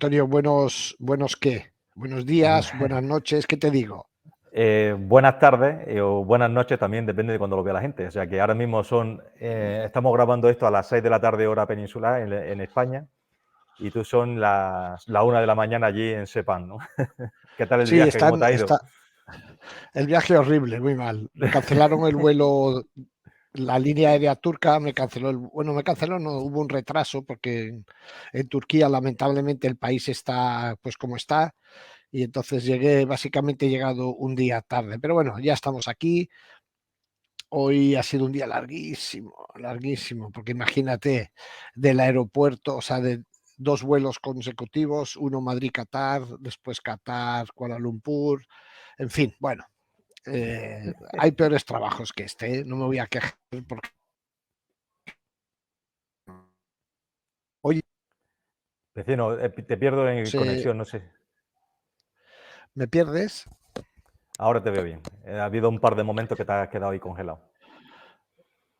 Antonio, buenos qué. Buenos días, buenas noches, ¿qué te digo? Buenas tardes o buenas noches también, depende de cuando lo vea la gente. O sea que ahora mismo estamos grabando esto a las 6 de la tarde hora peninsular en España y tú son la 1 de la mañana allí en Sepang, ¿no? ¿Qué tal el Sí, viaje? ¿Cómo te ha ido? está el viaje horrible, muy mal. Me cancelaron el vuelo, la línea aérea turca me canceló me canceló, no, hubo un retraso porque en Turquía lamentablemente el país está pues como está y entonces básicamente he llegado un día tarde. Pero bueno, ya estamos aquí. Hoy ha sido un día larguísimo, larguísimo, porque imagínate, del aeropuerto, o sea, de dos vuelos consecutivos, uno Madrid-Qatar, después Qatar-Kuala Lumpur, en fin, bueno, hay peores trabajos que este, ¿eh? No me voy a quejar porque... Oye, Vecino, te pierdo en ¿se- conexión, no sé. ¿me pierdes? Ahora te veo bien. Ha habido un par de momentos que te has quedado ahí congelado.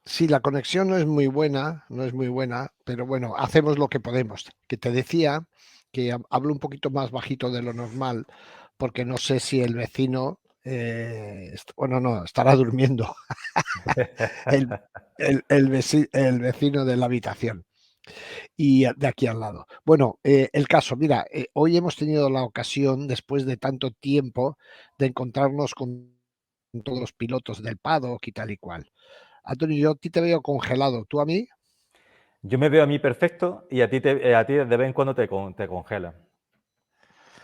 Sí, la conexión no es muy buena, no es muy buena, pero bueno, hacemos lo que podemos. Que te decía que hablo un poquito más bajito de lo normal, porque no sé si el vecino, bueno, no, estará durmiendo el, el vecino de la habitación y de aquí al lado. Bueno, el caso, mira, hoy hemos tenido la ocasión, después de tanto tiempo, de encontrarnos con todos los pilotos del paddock y tal y cual. Antonio, yo a ti te veo congelado, ¿tú a mí? Yo me veo a mí perfecto y a ti de vez en cuando te congela.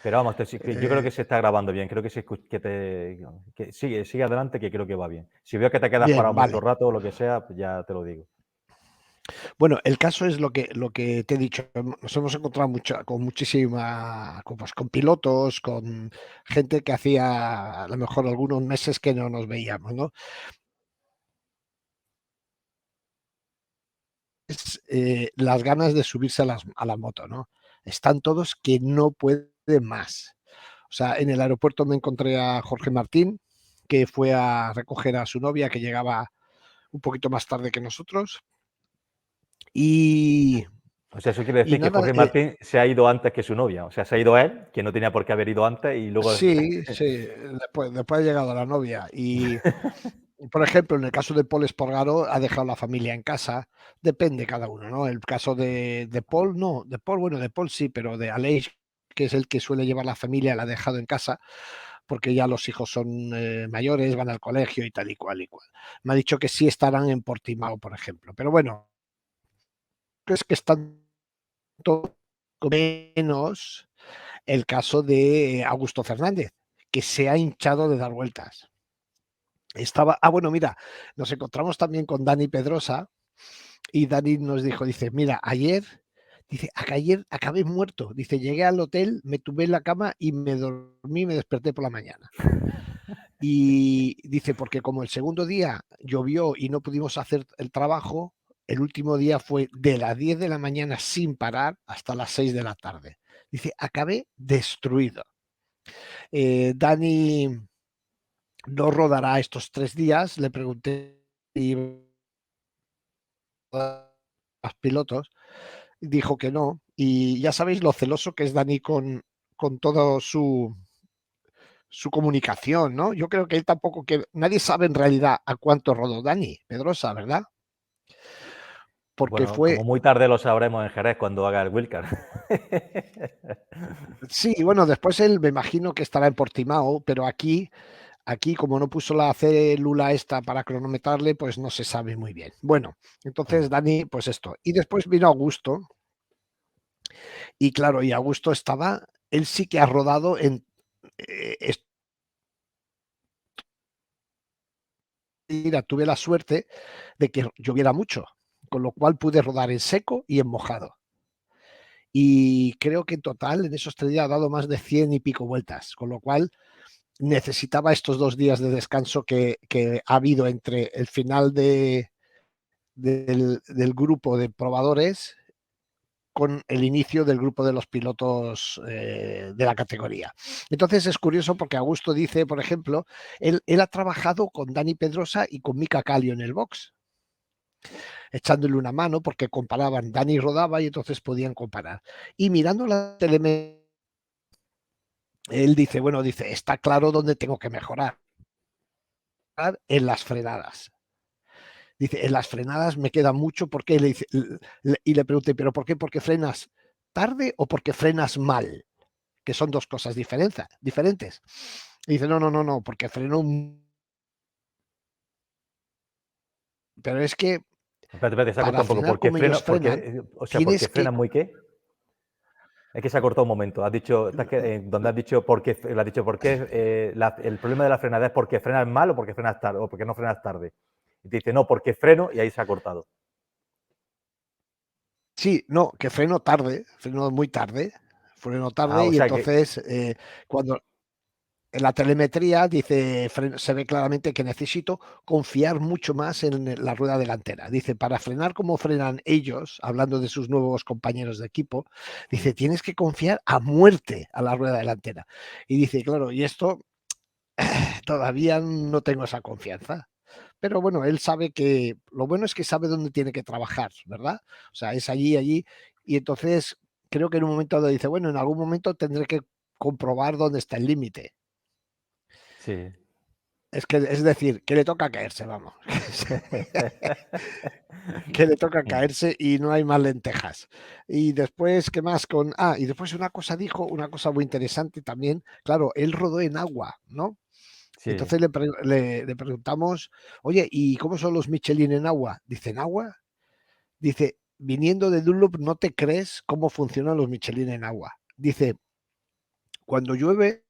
Pero vamos, yo creo Eh, que se está grabando bien, creo que, que sigue adelante, que creo que va bien. Si veo que te quedas parado bien, mucho vale. rato o lo que sea, pues ya te lo digo. Bueno, el caso es lo que te he dicho. Nos hemos encontrado con muchísima, pues, con pilotos, con gente que hacía a lo mejor algunos meses que no nos veíamos, ¿no? Las ganas de subirse a la moto, ¿no? Están todos que no pueden más. O sea, en el aeropuerto me encontré a Jorge Martín, que fue a recoger a su novia, que llegaba un poquito más tarde que nosotros. Y, O sea, eso quiere y decir que nada, Jorge Martín se ha ido antes que su novia. O sea, se ha ido él, que no tenía por qué haber ido antes, y luego... sí, sí, después ha llegado la novia. Y, por ejemplo, en el caso de Paul Espargaro, ha dejado la familia en casa. Depende cada uno, ¿no? El caso de Paul, no. De Paul, bueno, de Paul sí, pero de Aleix, que es el que suele llevar la familia, la ha dejado en casa porque ya los hijos son mayores, van al colegio y tal y cual y cual. Me ha dicho que sí estarán en Portimao, por ejemplo. Pero bueno, es que están todos menos el caso de Augusto Fernández, que se ha hinchado de dar vueltas. Bueno, mira, nos encontramos también con Dani Pedrosa y Dani nos dijo, dice, mira, ayer acabé muerto, dice, llegué al hotel, me tumbé en la cama y me dormí y me desperté por la mañana. Y dice, porque como el segundo día llovió y no pudimos hacer el trabajo, el último día fue de las 10 de la mañana sin parar hasta las 6 de la tarde. Dice, acabé destruido. Dani no rodará estos 3 días, le pregunté si los pilotos, dijo que no, y ya sabéis lo celoso que es Dani con todo su comunicación, ¿no? Yo creo que él tampoco, que nadie sabe en realidad a cuánto rodó Dani Pedrosa, ¿verdad? Porque Bueno, como fue, muy tarde lo sabremos en Jerez cuando haga el Wildcard. sí, bueno, después él me imagino que estará en Portimao, pero aquí como no puso la célula esta para cronometrarle, pues no se sabe muy bien. Bueno, entonces Dani, pues esto. Y después vino Augusto, y claro, y Augusto él sí que ha rodado eh, tuve la suerte de que lloviera mucho, con lo cual pude rodar en seco y en mojado. Y creo que en total en esos 3 días ha dado más de 100 y pico vueltas, con lo cual necesitaba estos 2 días de descanso que ha habido entre el final del grupo de probadores con el inicio del grupo de los pilotos de la categoría. Entonces es curioso porque Augusto dice, por ejemplo, él ha trabajado con Dani Pedrosa y con Mika Kallio en el box. echándole una mano porque comparaban. Dani rodaba y entonces podían comparar. Y mirando la telemetría, él dice, bueno, dice, está claro dónde tengo que mejorar, en las frenadas. Dice, en las frenadas me queda mucho porque le dice, y le pregunté, ¿pero por qué? ¿Porque frenas tarde o porque frenas mal? Que son dos cosas diferentes. Y dice, no, no, no, no, porque freno. Pero es que Espérate, espérate, se ha para cortado un poco. frenar ¿Por qué como ellos freno? frenan, O sea, ¿por qué tienes que. frena muy qué? Es que se ha cortado un momento. Has dicho, donde has dicho por qué, le has dicho por qué el problema de la frenada es porque frenas mal o porque frenas tarde o porque no frenas tarde. Y te dice, no, porque freno y ahí se ha cortado. Sí, no, que freno muy tarde, freno Ah, tarde o y sea que, entonces cuando en la telemetría dice, se ve claramente que necesito confiar mucho más en la rueda delantera. Dice, para frenar como frenan ellos, hablando de sus nuevos compañeros de equipo, dice, tienes que confiar a muerte a la rueda delantera. Y dice, claro, y esto todavía no tengo esa confianza. Pero bueno, él sabe que lo bueno es que sabe dónde tiene que trabajar, ¿verdad? O sea, es allí, y entonces creo que en un momento dado dice, bueno, en algún momento tendré que comprobar dónde está el límite. sí. Es decir, que le toca caerse, vamos. Que le toca caerse y no hay más lentejas. Y después, ¿qué más? Y después una cosa dijo, una cosa muy interesante también. Claro, él rodó en agua, ¿no? Sí. Entonces le preguntamos, oye, ¿y cómo son los Michelin en agua? Dice, ¿en agua? Dice, viniendo de Dunlop, no te crees cómo funcionan los Michelin en agua. Dice, cuando llueve,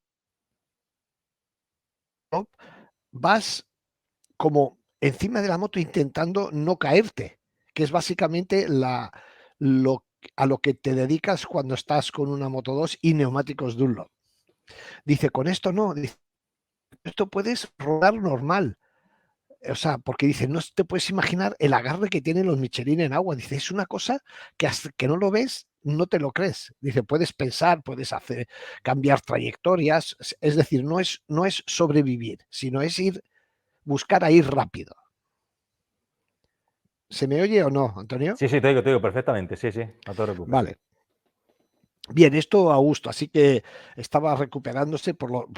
¿no? Vas como encima de la moto intentando no caerte, que es básicamente lo, a lo que te dedicas cuando estás con una Moto 2 y neumáticos Dunlop. Dice, con esto no, dice, esto puedes rodar normal. O sea, porque dice, no te puedes imaginar el agarre que tienen los Michelin en agua. Dice, es una cosa que hasta que no lo ves, no te lo crees. Dice, puedes pensar, puedes hacer, cambiar trayectorias. Es decir, no es sobrevivir, sino es buscar a ir rápido. ¿Se me oye o no, Antonio? Sí, sí, te digo perfectamente. Sí, sí, no te preocupes. Vale. Bien, esto Augusto, así que estaba recuperándose, por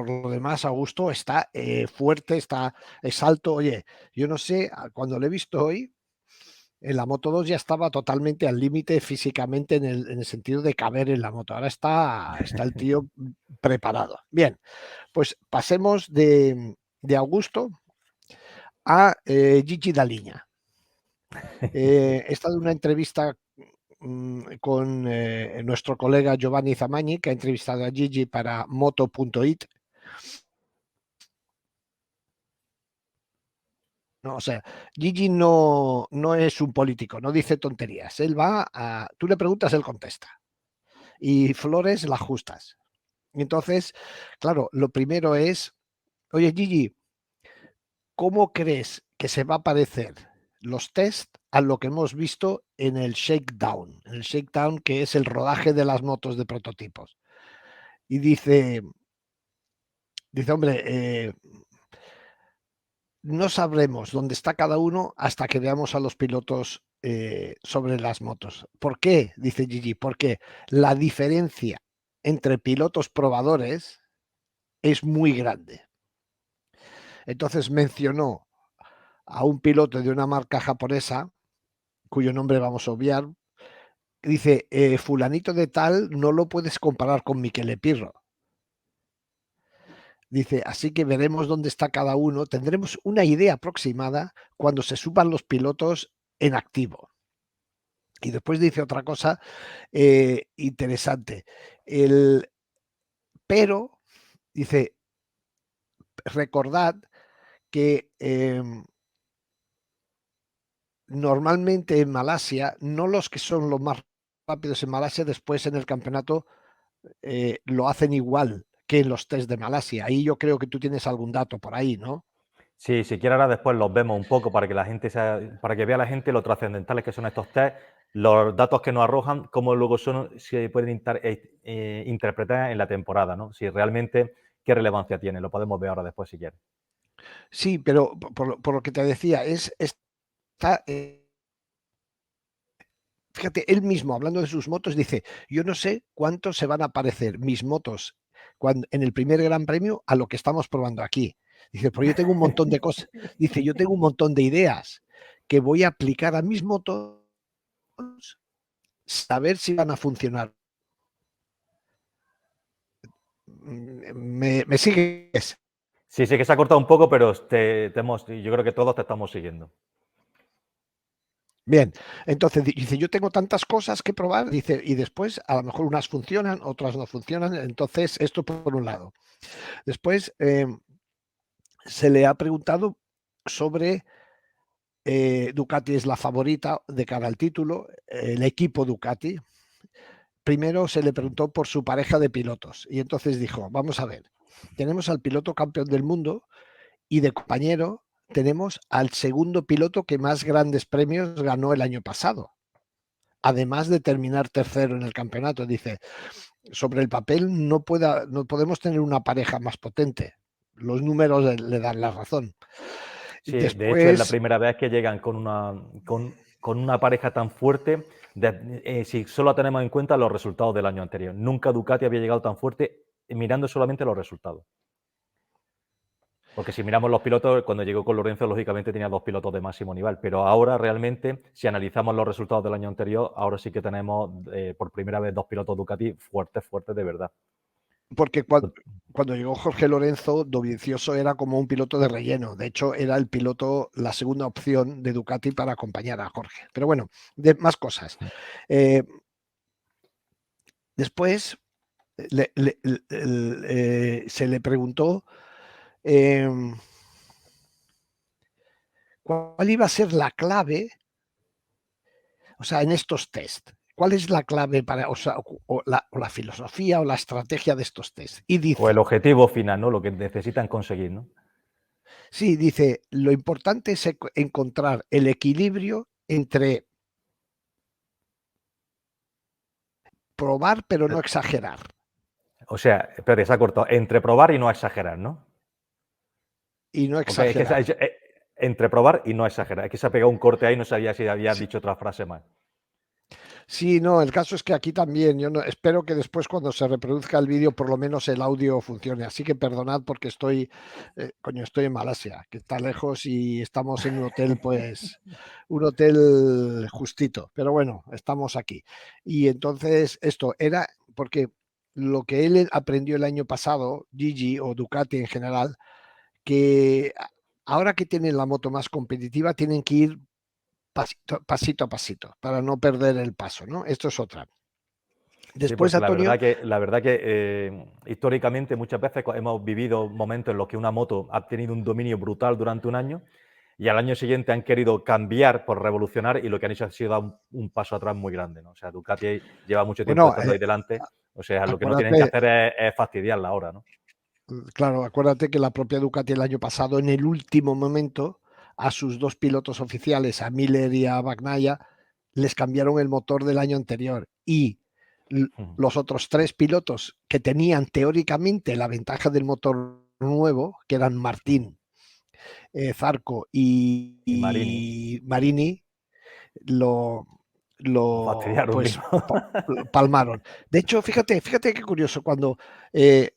lo demás Augusto está fuerte, es alto. Oye, yo no sé, cuando lo he visto hoy, en la Moto 2 ya estaba totalmente al límite físicamente en el sentido de caber en la moto. Ahora está el tío preparado. Bien, pues pasemos de Augusto a Gigi Daliña. He estado en una entrevista con nuestro colega Giovanni Zamagni, que ha entrevistado a Gigi para Moto.it. No, o sea, Gigi no es un político, no dice tonterías. Tú le preguntas, él contesta. Y flores las justas. Y entonces, claro, lo primero es, oye Gigi, ¿cómo crees que se va a parecer los test a lo que hemos visto en el shakedown? En el shakedown, que es el rodaje de las motos de prototipos. Y dice, hombre, no sabremos dónde está cada uno hasta que veamos a los pilotos sobre las motos. ¿Por qué? Dice Gigi, porque la diferencia entre pilotos probadores es muy grande. Entonces mencionó a un piloto de una marca japonesa, cuyo nombre vamos a obviar. Dice, fulanito de tal no lo puedes comparar con Michele Pirro. Dice, así que veremos dónde está cada uno, tendremos una idea aproximada cuando se suban los pilotos en activo. Y después dice otra cosa interesante. Pero, dice, recordad que normalmente en Malasia, no los que son los más rápidos en Malasia, después en el campeonato lo hacen igual que en los test de Malasia. Ahí yo creo que tú tienes algún dato por ahí, ¿no? Sí, si quieres ahora después los vemos un poco para que la gente para que vea la gente lo trascendentales que son estos test, los datos que nos arrojan, cómo luego se pueden interpretar en la temporada, ¿no? Si realmente qué relevancia tiene, lo podemos ver ahora después si quieres. Sí, pero por lo que te decía, es fíjate, él mismo, hablando de sus motos, dice, yo no sé cuánto se van a parecer mis motos en el primer Gran Premio a lo que estamos probando aquí. Dice, pero yo tengo un montón de cosas. Dice, yo tengo un montón de ideas que voy a aplicar a mis motos, saber si van a funcionar. ¿Me sigues? Sí, sí que se ha cortado un poco, pero yo creo que todos te estamos siguiendo. Bien, entonces dice, yo tengo tantas cosas que probar, dice, y después a lo mejor unas funcionan, otras no funcionan, entonces esto por un lado. Después se le ha preguntado sobre Ducati es la favorita de cara al título, el equipo Ducati. Primero se le preguntó por su pareja de pilotos y entonces dijo, vamos a ver, tenemos al piloto campeón del mundo y de compañero tenemos al segundo piloto que más grandes premios ganó el año pasado, además de terminar tercero en el campeonato. Dice, sobre el papel no podemos tener una pareja más potente. Los números le dan la razón. Sí, de hecho es la Después, primera vez que llegan con una pareja tan fuerte, si solo tenemos en cuenta los resultados del año anterior. Nunca Ducati había llegado tan fuerte mirando solamente los resultados. Porque si miramos los pilotos, cuando llegó con Lorenzo, lógicamente tenía 2 pilotos de máximo nivel, pero ahora realmente, si analizamos los resultados del año anterior, ahora sí que tenemos por primera vez 2 pilotos Ducati fuertes, fuertes de verdad. porque cuando llegó Jorge Lorenzo, Dovizioso era como un piloto de relleno. De hecho, era el piloto, la segunda opción de Ducati para acompañar a Jorge. Pero bueno, más cosas. Después se le preguntó cuál iba a ser la clave, o sea, en estos test. ¿Cuál es la clave para, o la filosofía o la estrategia de estos test? Y O el dice, objetivo final, ¿no? Lo que necesitan conseguir, ¿no? sí, dice, lo importante es encontrar el equilibrio entre probar pero no exagerar. O sea, espérate, se ha cortado. Entre probar y no exagerar, ¿no? Y no Porque es que exagerar. entre probar y no exagerar. Es que se ha pegado un corte ahí, no sabía si había Sí, dicho otra frase más. sí, no, el caso es que aquí también, yo no, espero que después cuando se reproduzca el vídeo por lo menos el audio funcione. Así que perdonad porque estoy en Malasia, que está lejos y estamos en un hotel, pues, un hotel justito. Pero bueno, estamos aquí. Y entonces esto era porque lo que él aprendió el año pasado, Gigi o Ducati en general, que ahora que tienen la moto más competitiva, tienen que ir pasito a pasito para no perder el paso, ¿no? Esto es otra. Sí, Después, porque Antonio, la verdad que históricamente muchas veces hemos vivido momentos en los que una moto ha tenido un dominio brutal durante un año y al año siguiente han querido cambiar por revolucionar y lo que han hecho ha sido dar un paso atrás muy grande, ¿no? O sea, Ducati lleva mucho tiempo bueno, estando ahí delante, o sea, lo que no tienen que acuérdate, hacer es fastidiarla ahora, ¿no? claro, acuérdate que la propia Ducati el año pasado, en el último momento, a sus dos pilotos oficiales, a Miller y a Bagnaia, les cambiaron el motor del año anterior y los otros tres pilotos que tenían teóricamente la ventaja del motor nuevo, que eran Martín, Zarco Y Marini y Marini, lo, lo fastidiaron, pues digo. palmaron. De hecho, fíjate qué curioso, cuando en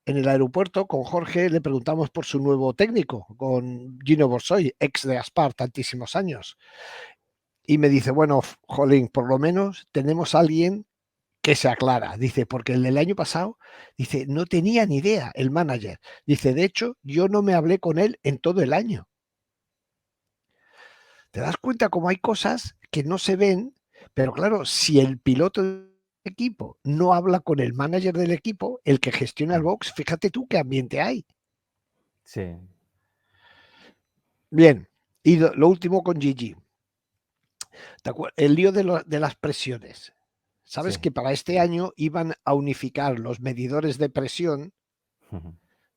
el aeropuerto con Jorge le preguntamos por su nuevo técnico, con Gino Borsoy, ex de Aspar, tantísimos años. Y me dice, bueno, jolín, por lo menos tenemos a alguien que se aclara. Dice, porque el del año pasado, dice, no tenía ni idea el manager. Dice, de hecho, yo no me hablé con él en todo el año. Te das cuenta cómo hay cosas que no se ven, pero claro, si el piloto del equipo no habla con el manager del equipo, el que gestiona el box, fíjate tú qué ambiente hay. Sí. Bien, y lo último con Gigi. El lío de las presiones. Sabes Sí. que para este año iban a unificar los medidores de presión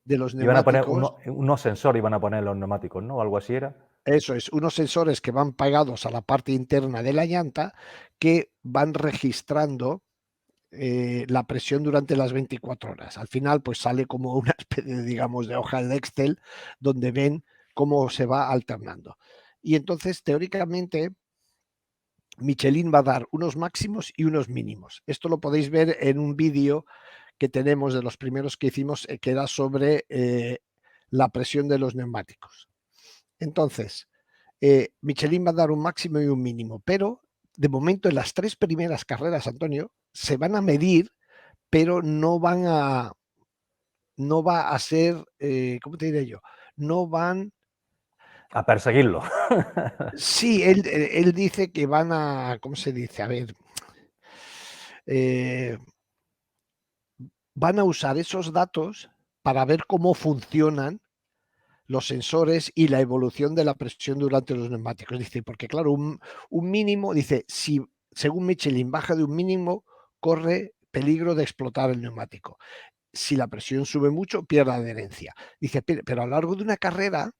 de los Iban a poner neumáticos. unos sensores, iban a poner los neumáticos, ¿no? Algo así era. Eso es, unos sensores que van pegados a la parte interna de la llanta que van registrando la presión durante las 24 horas. Al final, pues sale como una especie, digamos, de hoja de Excel donde ven cómo se va alternando. y entonces teóricamente Michelin va a dar unos máximos y unos mínimos. Esto lo podéis ver en un vídeo que tenemos de los primeros que hicimos, que era sobre la presión de los neumáticos. Entonces, Michelin va a dar un máximo y un mínimo, pero de momento en las 3 primeras carreras, Antonio, se van a medir, pero no va a ser, ¿cómo te diré yo? No van... A perseguirlo. Sí, él dice que van a, ¿cómo se dice? A ver, van a usar esos datos para ver cómo funcionan los sensores y la evolución de la presión durante los neumáticos. Dice, porque claro, un mínimo, dice, si según Michelin baja de un mínimo, corre peligro de explotar el neumático. Si la presión sube mucho, pierde adherencia. Dice, pero a lo largo de una carrera,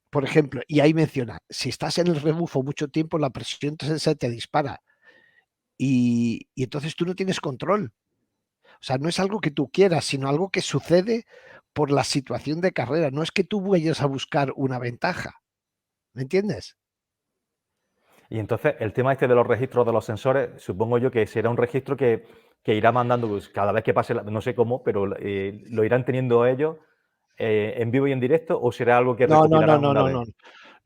por ejemplo, y ahí menciona, si estás en el rebufo mucho tiempo, la presión se te dispara y entonces tú no tienes control. O sea, no es algo que tú quieras, sino algo que sucede por la situación de carrera. No es que tú vayas a buscar una ventaja. ¿Me entiendes? Y entonces, el tema este de los registros de los sensores, supongo yo que será un registro que irá mandando pues, cada vez que pase, no sé cómo, pero lo irán teniendo ellos en vivo y en directo, o será algo que No, no, no, recopilarán no, una no, vez. no.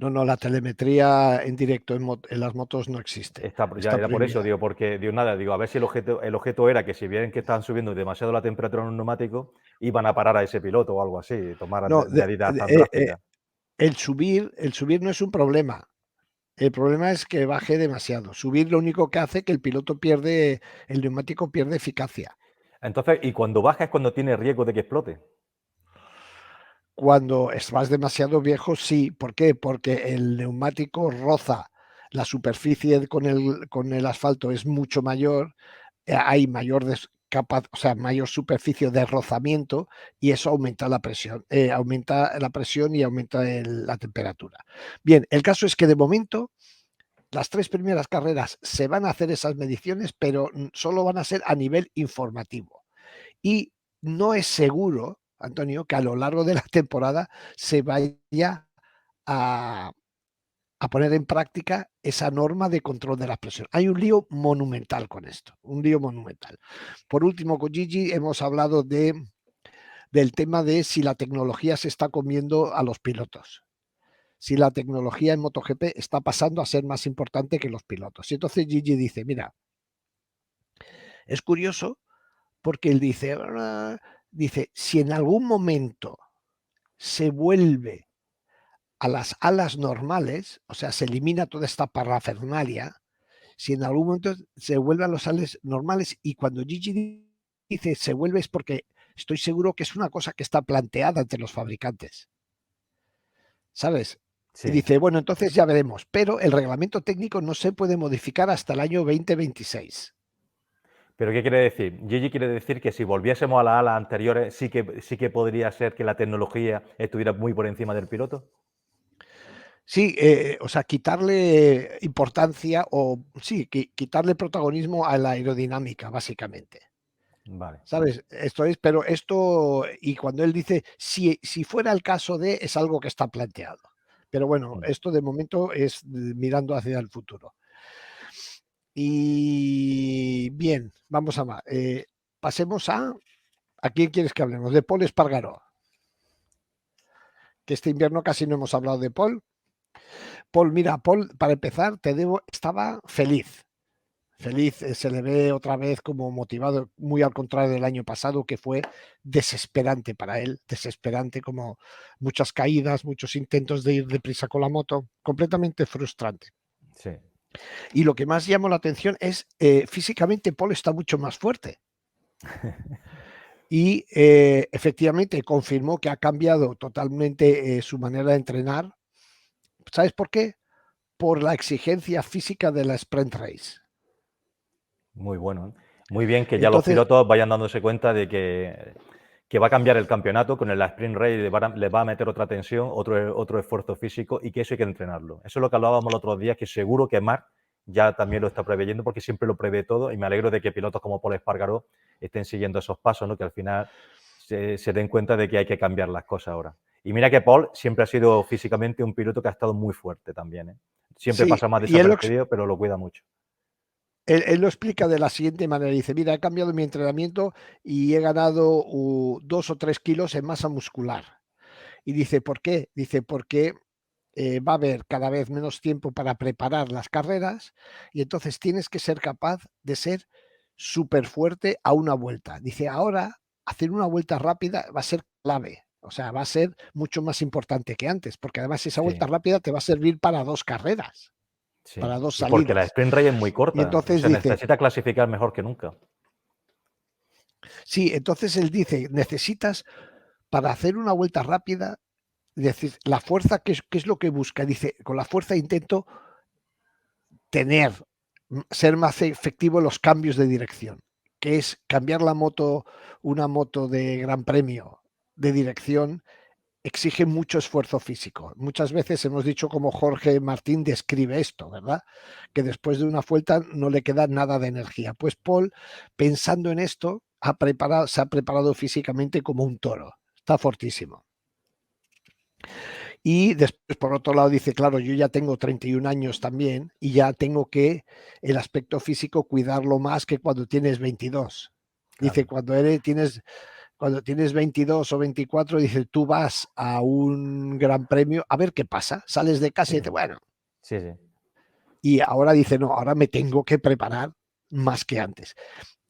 No, no, la telemetría en directo en las motos no existe. Ya Está era por eso, prohibida. digo, porque digo, nada, digo, a ver si el objeto era que si bien que estaban subiendo demasiado la temperatura en un neumático, iban a parar a ese piloto o algo así, tomar No, medidas tan drásticas. el subir no es un problema. El problema es que baje demasiado. Subir lo único que hace que el neumático pierde eficacia. Entonces, y cuando baja es cuando tiene riesgo de que explote. Cuando vas demasiado viejo, sí. ¿Por qué? Porque el neumático roza la superficie con el asfalto es mucho mayor, hay o sea, mayor superficie de rozamiento y eso aumenta la presión y aumenta la temperatura. Bien, el caso es que de momento las 3 primeras carreras se van a hacer esas mediciones, pero solo van a ser a nivel informativo. Y no es seguro, Antonio, que a lo largo de la temporada se vaya a, poner en práctica esa norma de control de la presión. Hay un lío monumental con esto, un lío monumental. Por último, con Gigi hemos hablado del tema de si la tecnología se está comiendo a los pilotos. Si la tecnología en MotoGP está pasando a ser más importante que los pilotos. Y entonces Gigi dice, mira, es curioso porque él dice, si en algún momento se vuelve a las alas normales, o sea, se elimina toda esta parafernalia, si en algún momento se vuelve a los alas normales y cuando Gigi dice se vuelve es porque estoy seguro que es una cosa que está planteada entre los fabricantes, ¿sabes? Y Sí. dice, bueno, entonces ya veremos, pero el reglamento técnico no se puede modificar hasta el año 2026. ¿Pero qué quiere decir? Gigi quiere decir que si volviésemos a las alas anteriores, sí que podría ser que la tecnología estuviera muy por encima del piloto. Sí, o sea, quitarle importancia o sí, quitarle protagonismo a la aerodinámica, básicamente. Vale. ¿Sabes? Pero esto, y cuando él dice, si fuera el caso de, es algo que está planteado. Pero bueno, Mm. esto de momento es mirando hacia el futuro. Y bien, vamos a más. Pasemos ¿a quién quieres que hablemos? De Paul Espargaró. Que este invierno casi no hemos hablado de Paul. Paul, mira, Paul, para empezar, estaba feliz. Feliz, se le ve otra vez como motivado, muy al contrario del año pasado, que fue desesperante para él, desesperante, como muchas caídas, muchos intentos de ir deprisa con la moto, completamente frustrante. Sí. Y lo que más llamó la atención es, físicamente Paul está mucho más fuerte. Y efectivamente confirmó que ha cambiado totalmente su manera de entrenar. ¿Sabes por qué? Por la exigencia física de la sprint race. Muy bueno, ¿eh? Muy bien que ya los Entonces, pilotos vayan dándose cuenta de que va a cambiar el campeonato, con el sprint race le va a meter otra tensión, otro esfuerzo físico y que eso hay que entrenarlo. Eso es lo que hablábamos los otros días, que seguro que Marc ya también lo está preveyendo porque siempre lo prevé todo y me alegro de que pilotos como Paul Espargaró estén siguiendo esos pasos, ¿no? Que al final se den cuenta de que hay que cambiar las cosas ahora. Y mira que Paul siempre ha sido físicamente un piloto que ha estado muy fuerte también, ¿eh? Siempre Sí, pasa más y desapercibido, pero lo cuida mucho. él lo explica de la siguiente manera. Dice, mira, he cambiado mi entrenamiento y he ganado 2 o 3 kilos en masa muscular. Y dice, ¿por qué? Dice, porque va a haber cada vez menos tiempo para preparar las carreras y entonces tienes que ser capaz de ser súper fuerte a una vuelta. Dice, ahora hacer una vuelta rápida va a ser clave. O sea, va a ser mucho más importante que antes, porque además esa Sí, vuelta rápida te va a servir para 2 carreras, sí. para 2 Y porque la salidas. sprint rate es muy Y corta, o entonces sea, dice, necesita clasificar mejor que nunca. sí, entonces él dice, necesitas para hacer una vuelta rápida, decir, la fuerza, ¿qué es lo que busca? Dice, con la fuerza intento tener, ser más efectivo en los cambios de dirección, que es cambiar la moto, una moto de gran premio de dirección, exige mucho esfuerzo físico. Muchas veces hemos dicho como Jorge Martín describe esto, ¿verdad? Que después de una vuelta no le queda nada de energía. Pues Paul, pensando en esto, se ha preparado físicamente como un toro. Está fortísimo. Y después, por otro lado, dice, claro, yo ya tengo 31 años también y ya tengo que el aspecto físico cuidarlo más que cuando tienes 22. Dice, Claro. cuando tienes 22 o 24, dice, tú vas a un gran premio, a ver qué pasa, sales de casa Sí, y dices, bueno, sí, sí. y ahora dice, no, ahora me tengo que preparar más que antes.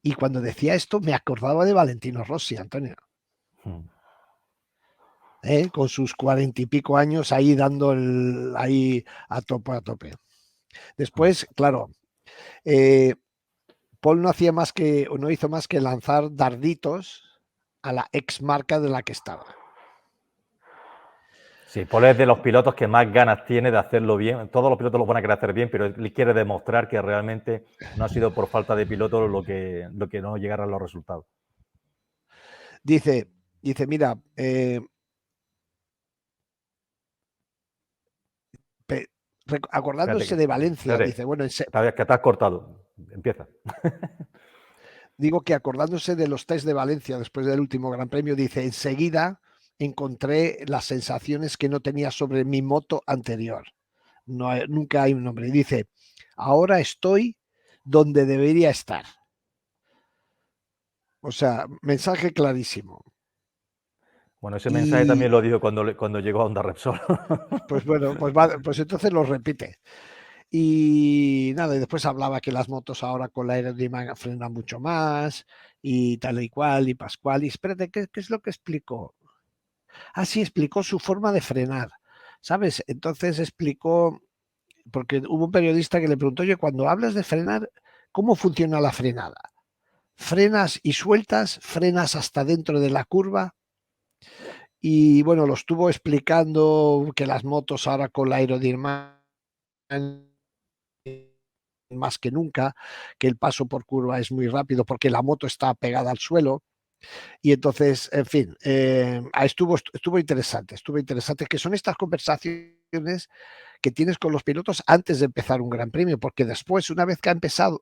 Y cuando decía esto, me acordaba de Valentino Rossi, Antonio, Mm. con sus 40 y pico años ahí dando ahí a tope, a tope. Mm. Después, claro, eh, Paul no hacía más que, o no hizo más que lanzar darditos a la ex marca de la que estaba. Sí, Paul es de los pilotos que más ganas tiene de hacerlo bien. Todos los pilotos lo van a querer hacer bien, pero él quiere demostrar que realmente no ha sido por falta de piloto lo que no llegaron los resultados. Dice, mira, Espérate, acordándose de Valencia, espérate, dice, bueno, que te has cortado. Empieza. digo que acordándose de los test de Valencia después del último Gran Premio, dice, enseguida encontré las sensaciones que no tenía sobre mi moto anterior. No, nunca hay un nombre. Dice, ahora estoy donde debería estar. O sea, mensaje clarísimo. Bueno, ese mensaje Y también lo dijo cuando llegó a Honda Repsol. pues bueno, pues entonces lo repite. Y nada, y después hablaba que las motos ahora con la aerodinámica frenan mucho más y tal y cual y pascual. Y espérate, ¿qué es lo que explicó? Ah, sí, explicó su forma de frenar, ¿sabes? Entonces explicó, porque hubo un periodista que le preguntó, oye, cuando hablas de frenar, ¿cómo funciona la frenada? ¿Frenas y sueltas? ¿Frenas hasta dentro de la curva? Y bueno, lo estuvo explicando que las motos ahora con la aerodinámica más que nunca, que el paso por curva es muy rápido porque la moto está pegada al suelo. Y entonces, en fin, estuvo interesante, que son estas conversaciones que tienes con los pilotos antes de empezar un gran premio, porque después, una vez que ha empezado,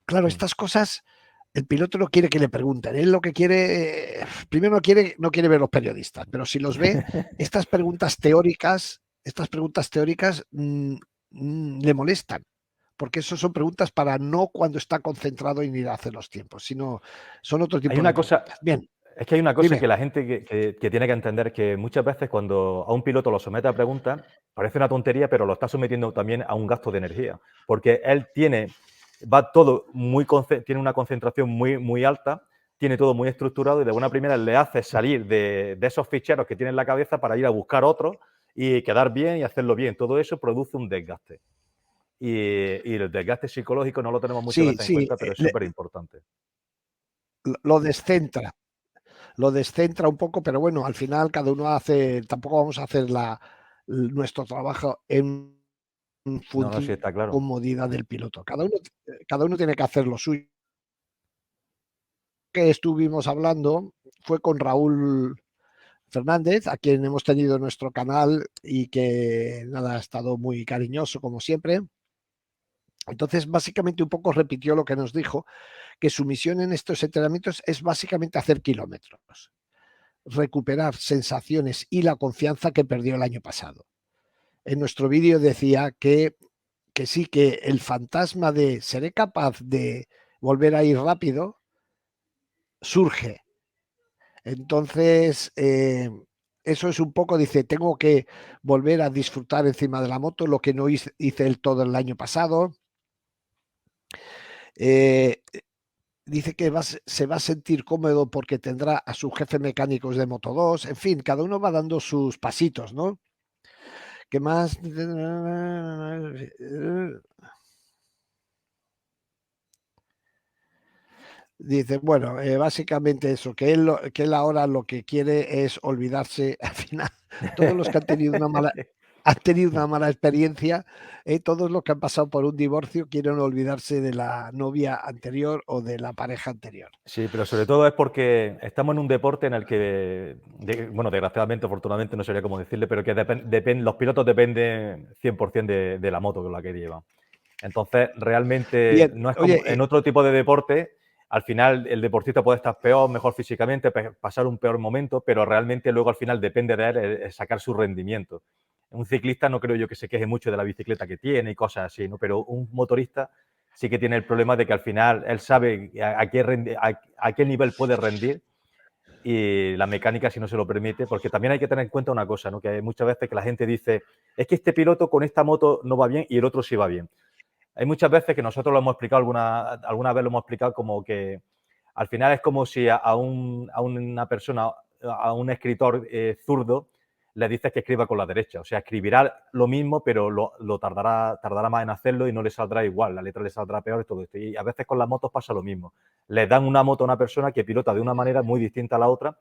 claro, estas cosas el piloto no quiere que le pregunten, él lo que quiere, primero no quiere ver los periodistas, pero si los ve, estas preguntas teóricas le molestan, porque eso son preguntas para no cuando está concentrado en ir a hacer los tiempos, sino son otro Hay tipo de una cosa, preguntas. Bien, es que hay una cosa dime. que la gente que tiene que entender, que muchas veces cuando a un piloto lo somete a preguntas, parece una tontería, pero lo está sometiendo también a un gasto de energía, porque él va todo tiene una concentración muy alta, tiene todo muy estructurado y de buena primera le hace salir de esos ficheros que tiene en la cabeza para ir a buscar y quedar bien y hacerlo bien. Todo eso produce un desgaste. Y el desgaste psicológico no lo tenemos muchas Sí, veces en sí, cuenta, pero es súper importante. lo descentra, un poco, pero bueno, al final cada uno hace, tampoco vamos a hacer nuestro trabajo en No, no, sí, función está claro. comodidad del piloto. Cada uno tiene que hacer lo suyo. Que estuvimos hablando fue con Raúl Fernández, a quien hemos tenido en nuestro canal y que nada, ha estado muy cariñoso como siempre. Entonces, básicamente un poco repitió lo que nos dijo, que su misión en estos entrenamientos es básicamente hacer kilómetros. recuperar sensaciones y la confianza que perdió el año pasado. En nuestro vídeo decía que sí, que el fantasma de seré capaz de volver a ir rápido surge. Entonces, eso es un poco, dice, tengo que volver a disfrutar encima de la moto, lo que no hice el todo el año pasado. Dice que se va a sentir cómodo porque tendrá a sus jefes mecánicos de Moto2. En fin, cada uno va dando sus pasitos, ¿no? ¿Qué más? Dice, bueno, básicamente eso, que él ahora lo que quiere es olvidarse, al final, todos los que han tenido una mala experiencia, todos los que han pasado por un divorcio quieren olvidarse de la novia anterior o de la pareja anterior. Sí, pero sobre todo es porque estamos en un deporte en el que, bueno, desgraciadamente, afortunadamente, no sabría cómo decirle, pero que los pilotos dependen 100% de la moto con la que llevan. Entonces, realmente Bien, no es como oye, en otro tipo de deporte. Al final, el deportista puede estar peor, mejor físicamente, pasar un peor momento, pero realmente luego al final depende de él sacar su rendimiento. Un ciclista no creo yo que se queje mucho de la bicicleta que tiene y cosas así, ¿no? Pero un motorista sí que tiene el problema de que al final él sabe a qué nivel puede rendir y la mecánica si no se lo permite, porque también hay que tener en cuenta una cosa, ¿no? Que hay muchas veces que la gente dice, es que este piloto con esta moto no va bien y el otro sí va bien. Hay muchas veces que nosotros lo hemos explicado, alguna vez lo hemos explicado como que al final es como si a una persona, a un escritor zurdo, le dices que escriba con la derecha. O sea, escribirá lo mismo, pero tardará más en hacerlo y no le saldrá igual. La letra le saldrá peor y todo esto. Y a veces con las motos pasa lo mismo. Le dan una moto a una persona que pilota de una manera muy distinta a la otra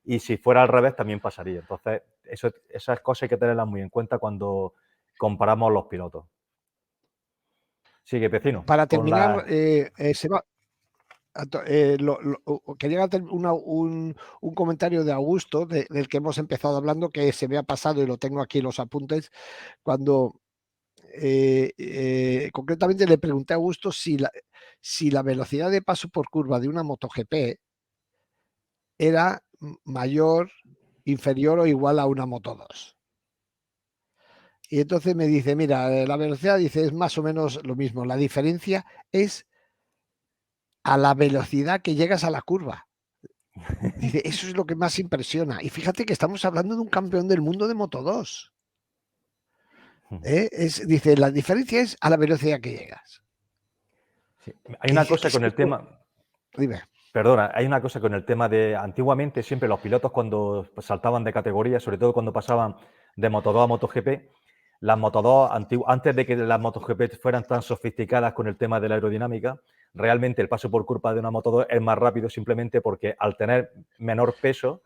y si fuera al revés también pasaría. Entonces, esas cosas hay que tenerlas muy en cuenta cuando comparamos los pilotos. Sigue, Pecino. para Con terminar, la... se va, quería hacer un comentario de Augusto, del que hemos empezado hablando, que se me ha pasado y lo tengo aquí en los apuntes, cuando concretamente le pregunté a Augusto si la velocidad de paso por curva de una MotoGP era mayor, inferior o igual a una Moto2. Y entonces me dice, mira, la velocidad, dice, es más o menos lo mismo. La diferencia es a la velocidad que llegas a la curva. Dice, eso es lo que más impresiona. Y fíjate que estamos hablando de un campeón del mundo de Moto2. Dice, la diferencia es a la velocidad que llegas. Sí. Hay Que una dice que cosa es con que, el tema... dime. Perdona, hay una cosa con el tema de... Antiguamente siempre los pilotos cuando saltaban de categoría, sobre todo cuando pasaban de Moto2 a MotoGP, las Moto2, antes de que las MotoGP fueran tan sofisticadas con el tema de la aerodinámica, realmente el paso por curva de una Moto2 es más rápido simplemente porque al tener menor peso,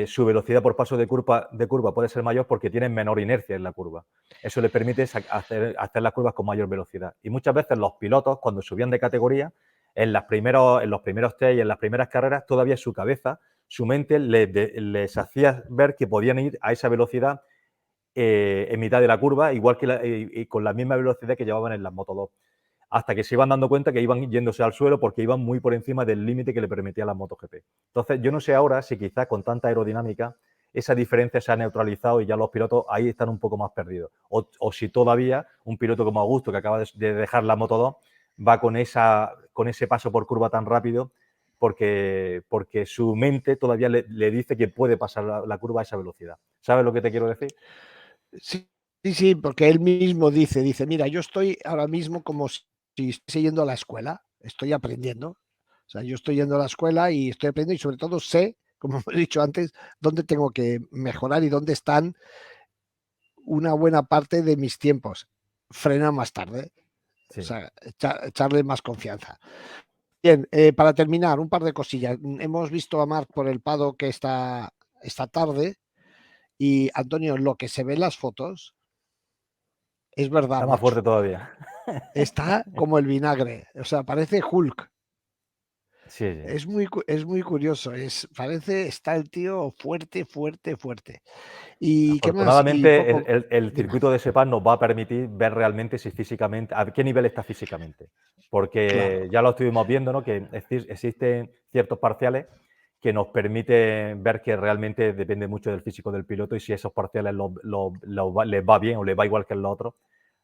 su velocidad por paso de curva puede ser mayor porque tienen menor inercia en la curva. Eso le permite hacer las curvas con mayor velocidad. Y muchas veces los pilotos, cuando subían de categoría, en los primeros test y en las primeras carreras, todavía su cabeza, su mente les hacía ver que podían ir a esa velocidad en mitad de la curva, igual que y con la misma velocidad que llevaban en las Moto2. Hasta que se iban dando cuenta que iban yéndose al suelo porque iban muy por encima del límite que le permitía la MotoGP. Entonces, yo no sé ahora si quizás con tanta aerodinámica esa diferencia se ha neutralizado y ya los pilotos ahí están un poco más perdidos. O si todavía un piloto como Augusto, que acaba de dejar la Moto2, va con ese paso por curva tan rápido porque su mente todavía le dice que puede pasar la curva a esa velocidad. ¿Sabes lo que te quiero decir? Sí, sí, porque él mismo dice, mira, yo estoy ahora mismo como si estuviese yendo a la escuela, estoy aprendiendo. O sea, yo estoy yendo a la escuela y estoy aprendiendo y sobre todo sé, como he dicho antes, dónde tengo que mejorar y dónde están una buena parte de mis tiempos. Frena más tarde, o Sí. sea, echarle más confianza. Bien, para terminar, un par de cosillas. Hemos visto a Marc por el Pado que esta tarde y Antonio, lo que se ve en las fotos es verdad, Está más fuerte macho. todavía. Está como el vinagre, o sea, parece Hulk. Sí, sí. Es muy curioso, está el tío fuerte, fuerte, fuerte. ¿Y qué más? Y Afortunadamente, poco, el dime, circuito de Sepang nos va a permitir ver realmente si físicamente, a qué nivel está físicamente. Porque claro, ya lo estuvimos viendo, ¿no? Que existen ciertos parciales que nos permite ver que realmente depende mucho del físico del piloto y si esos parciales les va bien o les va igual que el otro,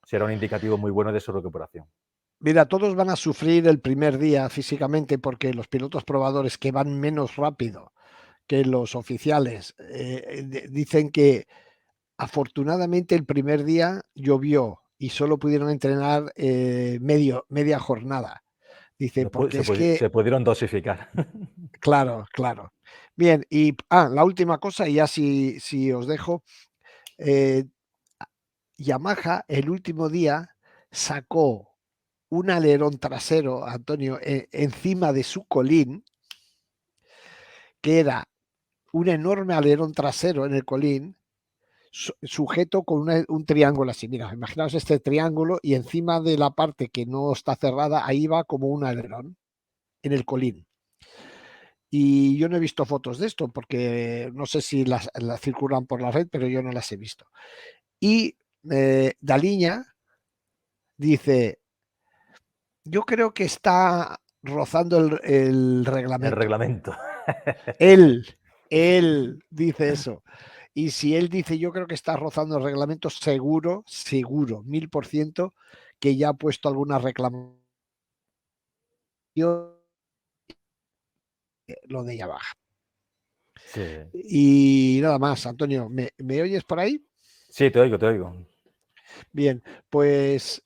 será un indicativo muy bueno de su recuperación. Mira, todos van a sufrir el primer día físicamente porque los pilotos probadores que van menos rápido que los oficiales dicen que afortunadamente el primer día llovió y solo pudieron entrenar media jornada. Dice, porque es que, Se pudieron dosificar. claro, claro. Bien, y la última cosa, y ya si os dejo, eh, Yamaha el último día sacó un alerón trasero, Antonio, encima de su colín, que era un enorme alerón trasero en el colín, sujeto con un triángulo así. Mira, imaginaos este triángulo y encima de la parte que no está cerrada, ahí va como un alerón en el colín. Y yo no he visto fotos de esto porque no sé si las circulan por la red, pero yo no las he visto. Y Daliña dice, yo creo que está rozando el El reglamento. reglamento. Él dice eso. Y si él dice, yo creo que está rozando el reglamento, seguro, 1000%, que ya ha puesto alguna reclamación lo de Yamaha. Sí. Y nada más, Antonio, ¿me oyes por ahí? Sí, te oigo, te oigo. Bien, pues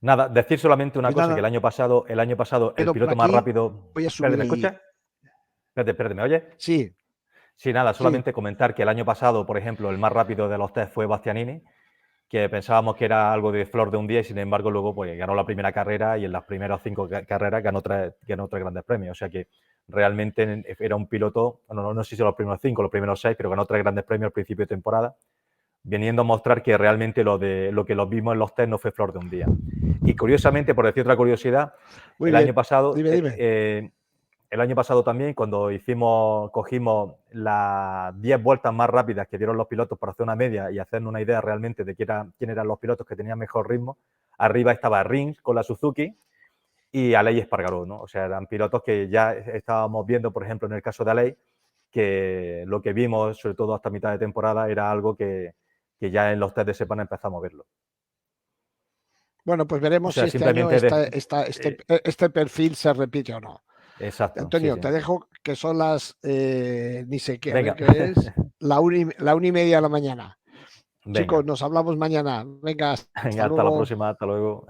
Nada, decir solamente una cosa, que nada, el año pasado el quedo por piloto más aquí, rápido... voy a Espérate, subir ¿me ahí. escuchas? Espérate, ¿me oyes? Sí, Sí, nada, sí. solamente comentar que el año pasado, por ejemplo, el más rápido de los test fue Bastianini, que pensábamos que era algo de flor de un día y sin embargo luego pues ganó la primera carrera y en las primeras 5 carreras ganó tres grandes premios. O sea que realmente era un piloto, no sé si los primeros 5 los primeros 6, pero ganó 3 grandes premios al principio de temporada, viniendo a mostrar que realmente lo que los vimos en los test no fue flor de un día. Y curiosamente, por decir otra curiosidad, Muy el año bien. pasado, Dime. el año pasado también, cuando cogimos las 10 vueltas más rápidas que dieron los pilotos para hacer una media y hacernos una idea realmente de quién eran los pilotos que tenían mejor ritmo, arriba estaba Rins con la Suzuki y Aleix Espargaró, ¿no? O sea, eran pilotos que ya estábamos viendo, por ejemplo, en el caso de Aleix, que lo que vimos, sobre todo hasta mitad de temporada, era algo que ya en los test de Sepang empezamos a verlo. Bueno, pues O veremos si sea, este año simplemente... este perfil se repite o no. exacto, sí, Antonio, sí. te dejo que son las, ni sé qué, a ver Venga, qué es, la 1:30 de la mañana. Chicos, venga, nos hablamos mañana. Venga, venga, hasta hasta la luego. próxima, hasta luego.